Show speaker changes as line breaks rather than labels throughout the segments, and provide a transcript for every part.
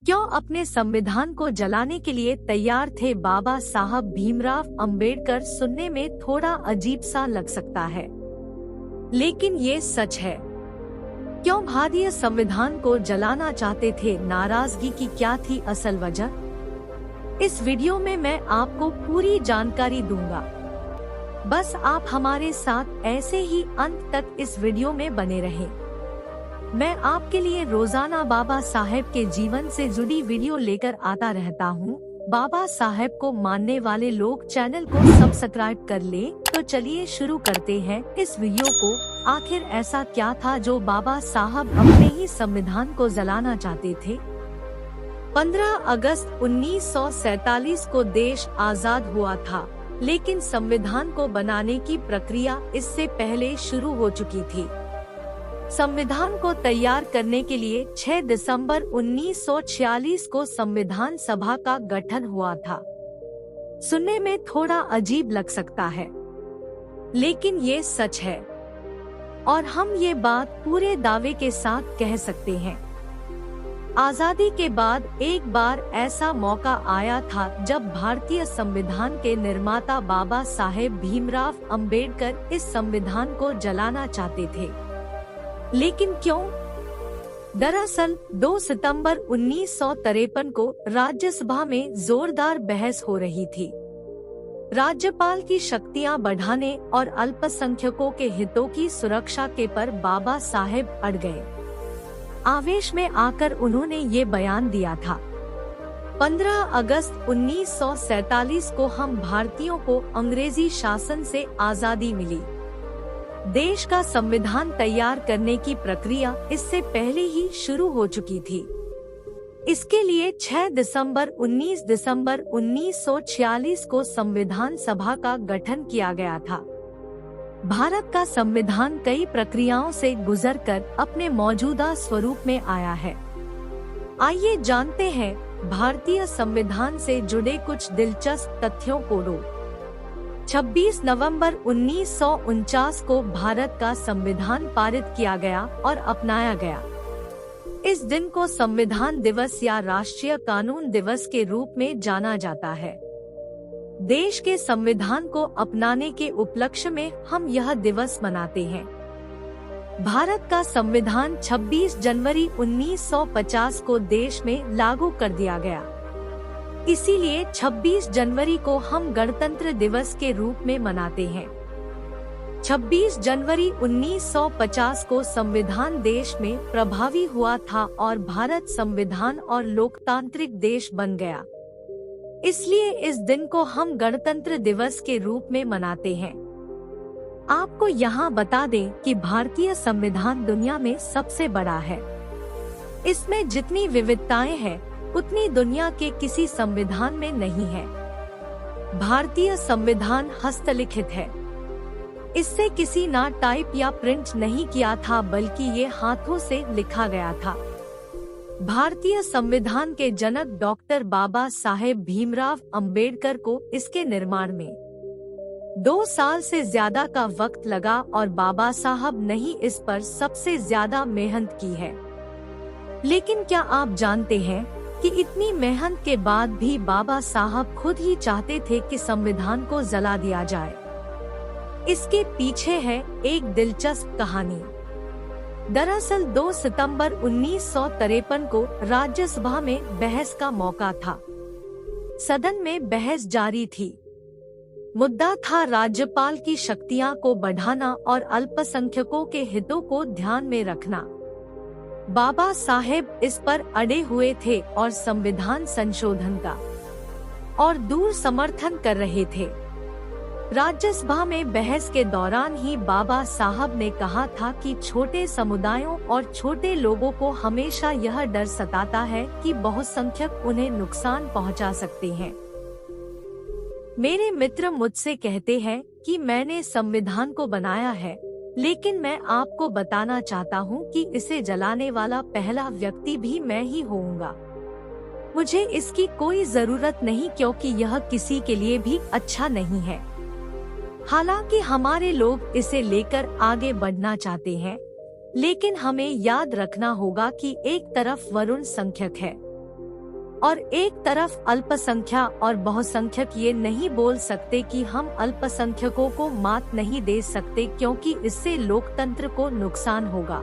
क्यों अपने संविधान को जलाने के लिए तैयार थे बाबा साहब भीमराव अंबेडकर? सुनने में थोड़ा अजीब सा लग सकता है, लेकिन ये सच है। क्यों भारतीय संविधान को जलाना चाहते थे? नाराजगी की क्या थी असल वजह? इस वीडियो में मैं आपको पूरी जानकारी दूंगा। बस आप हमारे साथ ऐसे ही अंत तक इस वीडियो में बने रहें। मैं आपके लिए रोजाना बाबा साहेब के जीवन से जुड़ी वीडियो लेकर आता रहता हूँ। बाबा साहेब को मानने वाले लोग चैनल को सब्सक्राइब कर ले। तो चलिए शुरू करते हैं इस वीडियो को। आखिर ऐसा क्या था जो बाबा साहब अपने ही संविधान को जलाना चाहते थे? 15 अगस्त 1947 को देश आजाद हुआ था, लेकिन संविधान को बनाने की प्रक्रिया इससे पहले शुरू हो चुकी थी। संविधान को तैयार करने के लिए 6 दिसंबर 1946 को संविधान सभा का गठन हुआ था। सुनने में थोड़ा अजीब लग सकता है, लेकिन ये सच है और हम ये बात पूरे दावे के साथ कह सकते हैं। आजादी के बाद एक बार ऐसा मौका आया था जब भारतीय संविधान के निर्माता बाबा साहेब भीमराव अंबेडकर इस संविधान को जलाना चाहते थे। लेकिन क्यों? दरअसल 2 सितंबर 1953 को राज्यसभा में जोरदार बहस हो रही थी। राज्यपाल की शक्तियां बढ़ाने और अल्पसंख्यकों के हितों की सुरक्षा के पर बाबा साहेब अड़ गए। आवेश में आकर उन्होंने ये बयान दिया था, 15 अगस्त 1947 को हम भारतीयों को अंग्रेजी शासन से आजादी मिली। देश का संविधान तैयार करने की प्रक्रिया इससे पहले ही शुरू हो चुकी थी। इसके लिए 6 दिसंबर 1946 को संविधान सभा का गठन किया गया था। भारत का संविधान कई प्रक्रियाओं से गुजरकर अपने मौजूदा स्वरूप में आया है। आइए जानते हैं भारतीय संविधान से जुड़े कुछ दिलचस्प तथ्यों को। 26 नवंबर 1949 को भारत का संविधान पारित किया गया और अपनाया गया। इस दिन को संविधान दिवस या राष्ट्रीय कानून दिवस के रूप में जाना जाता है। देश के संविधान को अपनाने के उपलक्ष्य में हम यह दिवस मनाते हैं। भारत का संविधान 26 जनवरी 1950 को देश में लागू कर दिया गया। इसीलिए 26 जनवरी को हम गणतंत्र दिवस के रूप में मनाते हैं। 26 जनवरी 1950 को संविधान देश में प्रभावी हुआ था और भारत संविधान और लोकतांत्रिक देश बन गया। इसलिए इस दिन को हम गणतंत्र दिवस के रूप में मनाते हैं। आपको यहाँ बता दें कि भारतीय संविधान दुनिया में सबसे बड़ा है। इसमें जितनी विविधताएं हैं उतनी दुनिया के किसी संविधान में नहीं है। भारतीय संविधान हस्तलिखित है। इससे किसी ना टाइप या प्रिंट नहीं किया था, बल्कि ये हाथों से लिखा गया था। भारतीय संविधान के जनक डॉक्टर बाबा साहेब भीमराव अंबेडकर को इसके निर्माण में 2 साल से ज्यादा का वक्त लगा और बाबा साहब ने ही इस पर सबसे ज्यादा मेहनत की है। लेकिन क्या आप जानते हैं कि इतनी मेहनत के बाद भी बाबा साहब खुद ही चाहते थे कि संविधान को जला दिया जाए? इसके पीछे है एक दिलचस्प कहानी। दरअसल 2 सितंबर 1953 को राज्यसभा में बहस का मौका था। सदन में बहस जारी थी। मुद्दा था राज्यपाल की शक्तियां को बढ़ाना और अल्पसंख्यकों के हितों को ध्यान में रखना। बाबा साहेब इस पर अड़े हुए थे और संविधान संशोधन का और दूर समर्थन कर रहे थे। राज्यसभा में बहस के दौरान ही बाबा साहब ने कहा था कि छोटे समुदायों और छोटे लोगों को हमेशा यह डर सताता है कि बहुसंख्यक उन्हें नुकसान पहुंचा सकते हैं। मेरे मित्र मुझसे कहते हैं कि मैंने संविधान को बनाया है, लेकिन मैं आपको बताना चाहता हूँ कि इसे जलाने वाला पहला व्यक्ति भी मैं ही होऊंगा। मुझे इसकी कोई जरूरत नहीं, क्योंकि यह किसी के लिए भी अच्छा नहीं है। हालांकि हमारे लोग इसे लेकर आगे बढ़ना चाहते हैं, लेकिन हमें याद रखना होगा कि एक तरफ वरुण संख्यक है और एक तरफ अल्पसंख्यक और बहुसंख्यक ये नहीं बोल सकते कि हम अल्पसंख्यकों को मात नहीं दे सकते क्योंकि इससे लोकतंत्र को नुकसान होगा।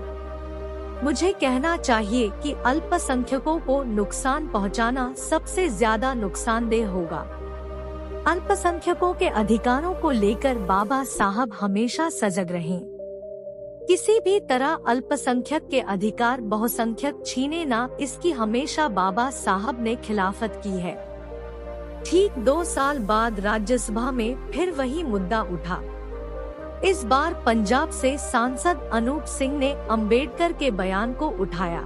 मुझे कहना चाहिए कि अल्पसंख्यकों को नुकसान पहुंचाना सबसे ज्यादा नुकसानदेह होगा। अल्पसंख्यकों के अधिकारों को लेकर बाबा साहब हमेशा सजग रहे। किसी भी तरह अल्पसंख्यक के अधिकार बहुसंख्यक छीने ना, इसकी हमेशा बाबा साहब ने खिलाफत की है। ठीक 2 साल बाद राज्यसभा में फिर वही मुद्दा उठा। इस बार पंजाब से सांसद अनूप सिंह ने अंबेडकर के बयान को उठाया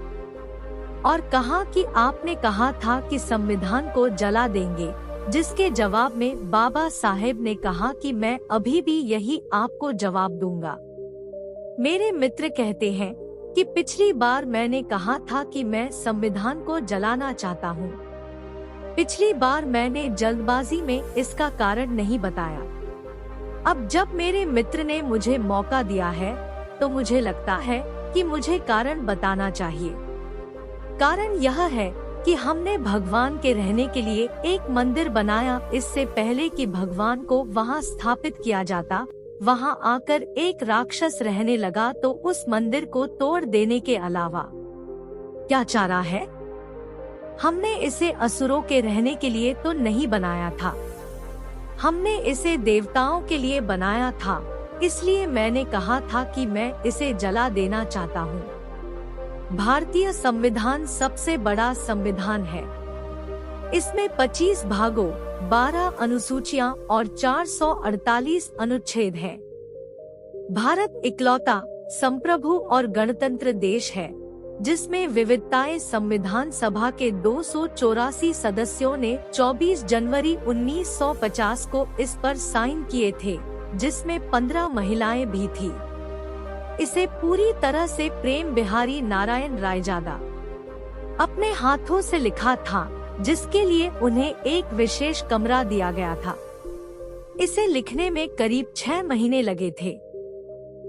और कहा कि आपने कहा था कि संविधान को जला देंगे, जिसके जवाब में बाबा साहेब ने कहा कि मैं अभी भी यही आपको जवाब दूंगा। मेरे मित्र कहते हैं कि पिछली बार मैंने कहा था कि मैं संविधान को जलाना चाहता हूँ। पिछली बार मैंने जल्दबाजी में इसका कारण नहीं बताया। अब जब मेरे मित्र ने मुझे मौका दिया है तो मुझे लगता है कि मुझे कारण बताना चाहिए। कारण यह है कि हमने भगवान के रहने के लिए एक मंदिर बनाया। इससे पहले कि भगवान को वहां स्थापित किया जाता, वहां आकर एक राक्षस रहने लगा तो उस मंदिर को तोड़ देने के अलावा क्या चारा है? हमने इसे असुरों के रहने के लिए तो नहीं बनाया था, हमने इसे देवताओं के लिए बनाया था। इसलिए मैंने कहा था कि मैं इसे जला देना चाहता हूँ। भारतीय संविधान सबसे बड़ा संविधान है। इसमें 25 भागों, 12 अनुसूचियां और 448 अनुच्छेद हैं। भारत इकलौता संप्रभु और गणतंत्र देश है जिसमें विविधताएं। संविधान सभा के 284 सदस्यों ने 24 जनवरी 1950 को इस पर साइन किए थे, जिसमें 15 महिलाएं भी थी। इसे पूरी तरह से प्रेम बिहारी नारायण रायजादा अपने हाथों से लिखा था, जिसके लिए उन्हें एक विशेष कमरा दिया गया था। इसे लिखने में करीब 6 महीने लगे थे।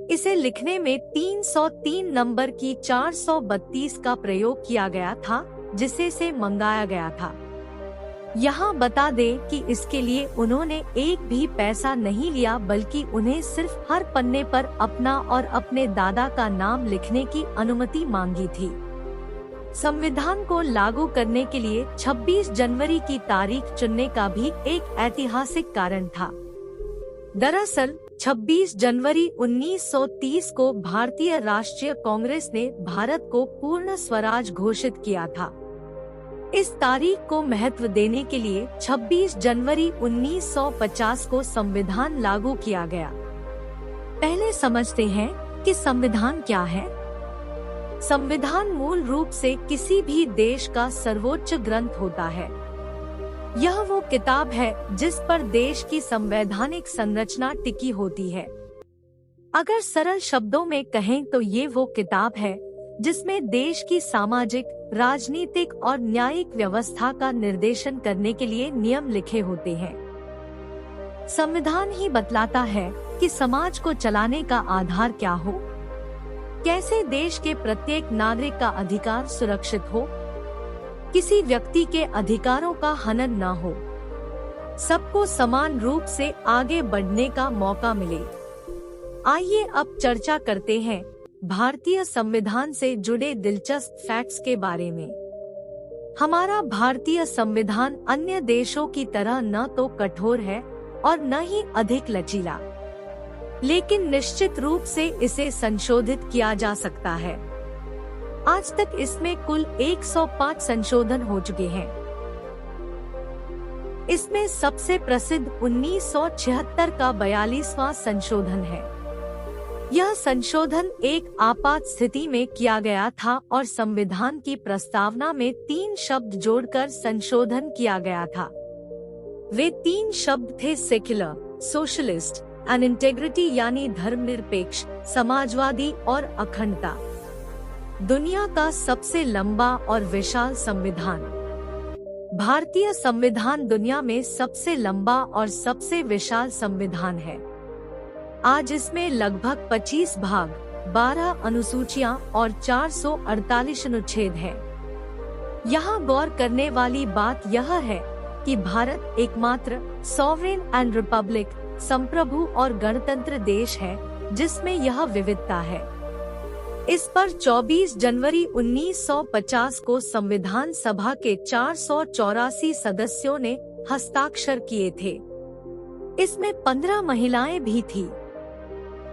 इसे लिखने में 303 नंबर की 432 का प्रयोग किया गया था, जिसे से मंगाया गया था। यहाँ बता दें कि इसके लिए उन्होंने एक भी पैसा नहीं लिया, बल्कि उन्हें सिर्फ हर पन्ने पर अपना और अपने दादा का नाम लिखने की अनुमति मांगी थी। संविधान को लागू करने के लिए 26 जनवरी की तारीख चुनने का भी एक ऐतिहासिक कारण था। दरअसल 26 जनवरी 1930 को भारतीय राष्ट्रीय कांग्रेस ने भारत को पूर्ण स्वराज घोषित किया था। इस तारीख को महत्व देने के लिए 26 जनवरी 1950 को संविधान लागू किया गया। पहले समझते हैं कि संविधान क्या है। संविधान मूल रूप से किसी भी देश का सर्वोच्च ग्रंथ होता है। यह वो किताब है जिस पर देश की संवैधानिक संरचना टिकी होती है। अगर सरल शब्दों में कहें तो ये वो किताब है जिसमें देश की सामाजिक, राजनीतिक और न्यायिक व्यवस्था का निर्देशन करने के लिए नियम लिखे होते हैं। संविधान ही बतलाता है कि समाज को चलाने का आधार क्या हो, कैसे देश के प्रत्येक नागरिक का अधिकार सुरक्षित हो, किसी व्यक्ति के अधिकारों का हनन न हो, सबको समान रूप से आगे बढ़ने का मौका मिले। आइए अब चर्चा करते हैं भारतीय संविधान से जुड़े दिलचस्प फैक्ट्स के बारे में। हमारा भारतीय संविधान अन्य देशों की तरह न तो कठोर है और न ही अधिक लचीला, लेकिन निश्चित रूप से इसे संशोधित किया जा सकता है। आज तक इसमें कुल 105 संशोधन हो चुके हैं। इसमें सबसे प्रसिद्ध 1976 का 42वां संशोधन है। यह संशोधन एक आपात स्थिति में किया गया था और संविधान की प्रस्तावना में 3 शब्द जोड़कर संशोधन किया गया था। वे 3 शब्द थे सेक्युलर, सोशलिस्ट एंड इंटेग्रिटी, यानी धर्मनिरपेक्ष, समाजवादी और अखंडता। दुनिया का सबसे लंबा और विशाल संविधान। भारतीय संविधान दुनिया में सबसे लंबा और सबसे विशाल संविधान है। आज इसमें लगभग 25 भाग, 12 अनुसूचियां और 448 अनुच्छेद हैं। यहाँ गौर करने वाली बात यह है कि भारत एकमात्र सॉवरेन एंड रिपब्लिक संप्रभु और गणतंत्र देश है जिसमें यह विविधता है। इस पर 24 जनवरी 1950 को संविधान सभा के 484 सदस्यों ने हस्ताक्षर किए थे। इसमें 15 महिलाएं भी थी।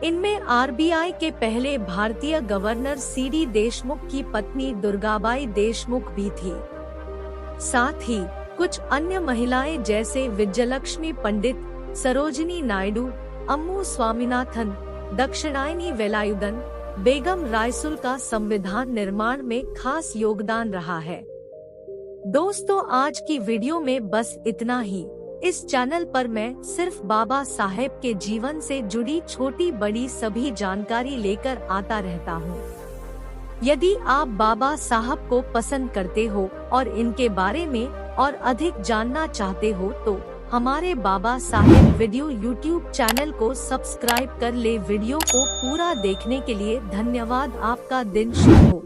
इनमें आरबीआई के पहले भारतीय गवर्नर सीडी देशमुख की पत्नी दुर्गाबाई देशमुख भी थी। साथ ही कुछ अन्य महिलाएं जैसे विजयलक्ष्मी पंडित, सरोजिनी नायडू, अम्मू स्वामीनाथन, दक्षिणायनी वेलायुधन, बेगम रायसुल का संविधान निर्माण में खास योगदान रहा है। दोस्तों, आज की वीडियो में बस इतना ही। इस चैनल पर मैं सिर्फ बाबा साहेब के जीवन से जुड़ी छोटी बड़ी सभी जानकारी लेकर आता रहता हूँ। यदि आप बाबा साहब को पसंद करते हो और इनके बारे में और अधिक जानना चाहते हो तो हमारे Baba Saheb video YouTube channel को सब्सक्राइब कर ले। वीडियो को पूरा देखने के लिए धन्यवाद। आपका दिन शुभ हो।